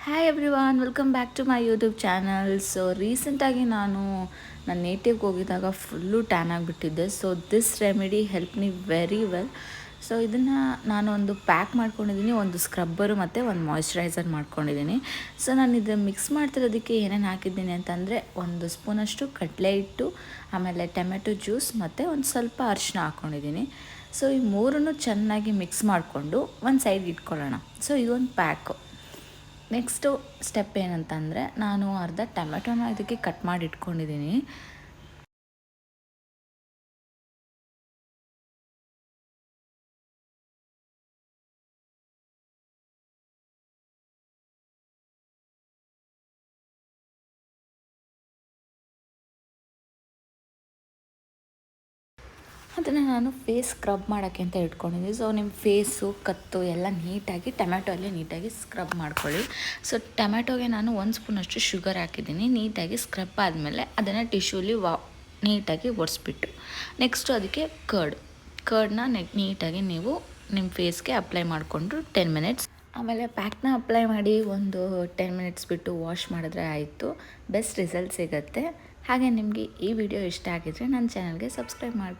Hi everyone, welcome back to my YouTube channel. So ರೀಸೆಂಟಾಗಿ ನಾನು ನನ್ನ ನೇಟಿವ್ಗೆ ಹೋಗಿದ್ದಾಗ ಫುಲ್ಲು ಟ್ಯಾನ್ ಆಗಿಬಿಟ್ಟಿದ್ದೆ. So this remedy help me very well. So ಇದನ್ನು ನಾನು ಒಂದು ಪ್ಯಾಕ್ ಮಾಡ್ಕೊಂಡಿದ್ದೀನಿ, ಒಂದು ಸ್ಕ್ರಬ್ಬರು ಮತ್ತು ಒಂದು ಮಾಯ್ಶ್ಚರೈಸರ್ ಮಾಡ್ಕೊಂಡಿದ್ದೀನಿ. ಸೊ ನಾನು ಇದು ಮಿಕ್ಸ್ ಮಾಡ್ತಿರೋದಕ್ಕೆ ಏನೇನು ಹಾಕಿದ್ದೀನಿ ಅಂತಂದರೆ, ಒಂದು ಸ್ಪೂನಷ್ಟು ಕಡಲೆ ಹಿಟ್ಟು, ಆಮೇಲೆ ಟೊಮೆಟೊ ಜ್ಯೂಸ್ ಮತ್ತು ಒಂದು ಸ್ವಲ್ಪ ಅರಿಶಿನ ಹಾಕ್ಕೊಂಡಿದ್ದೀನಿ. ಸೊ ಈ ಮೂರನ್ನು ಚೆನ್ನಾಗಿ ಮಿಕ್ಸ್ ಮಾಡಿಕೊಂಡು ಒಂದು ಸೈಡ್ಗೆ ಇಟ್ಕೊಳ್ಳೋಣ. ಸೊ ಇದೊಂದು ಪ್ಯಾಕು. ನೆಕ್ಸ್ಟು ಸ್ಟೆಪ್ ಏನಂತಂದರೆ, ನಾನು ಅರ್ಧ ಟೊಮೆಟೊನ ಇದಕ್ಕೆ ಕಟ್ ಮಾಡಿ ಇಟ್ಕೊಂಡಿದ್ದೀನಿ. ಅದನ್ನು ನಾನು ಫೇಸ್ ಸ್ಕ್ರಬ್ ಮಾಡೋಕ್ಕೆ ಅಂತ ಇಟ್ಕೊಂಡಿದ್ದೀನಿ. ಸೊ ನಿಮ್ಮ ಫೇಸು ಕತ್ತು ಎಲ್ಲ ನೀಟಾಗಿ ಟೊಮೆಟೊಲ್ಲೇ ನೀಟಾಗಿ ಸ್ಕ್ರಬ್ ಮಾಡ್ಕೊಳ್ಳಿ. ಸೊ ಟೊಮೆಟೊಗೆ ನಾನು 1 ಸ್ಪೂನಷ್ಟು ಶುಗರ್ ಹಾಕಿದ್ದೀನಿ. ನೀಟಾಗಿ ಸ್ಕ್ರಬ್ ಆದಮೇಲೆ ಅದನ್ನು ಟಿಶ್ಯೂಲಿ ನೀಟಾಗಿ ಒರೆಸ್ಬಿಟ್ಟು, ನೆಕ್ಸ್ಟು ಅದಕ್ಕೆ ಕರ್ಡ್ನ ನೀಟಾಗಿ ನೀವು ನಿಮ್ಮ ಫೇಸ್ಗೆ ಅಪ್ಲೈ ಮಾಡಿಕೊಂಡು 10 ಮಿನಿಟ್ಸ್, ಆಮೇಲೆ ಪ್ಯಾಕ್ನ ಅಪ್ಲೈ ಮಾಡಿ ಒಂದು 10 ಮಿನಿಟ್ಸ್ ಬಿಟ್ಟು ವಾಶ್ ಮಾಡಿದ್ರೆ ಆಯಿತು. ಬೆಸ್ಟ್ ರಿಸಲ್ಟ್ ಸಿಗುತ್ತೆ. ಹಾಗೆ ನಿಮಗೆ ಈ ವಿಡಿಯೋ ಇಷ್ಟ ಆಗಿದ್ರೆ ನನ್ನ ಚಾನಲ್ಗೆ ಸಬ್ಸ್ಕ್ರೈಬ್ ಮಾಡಿ.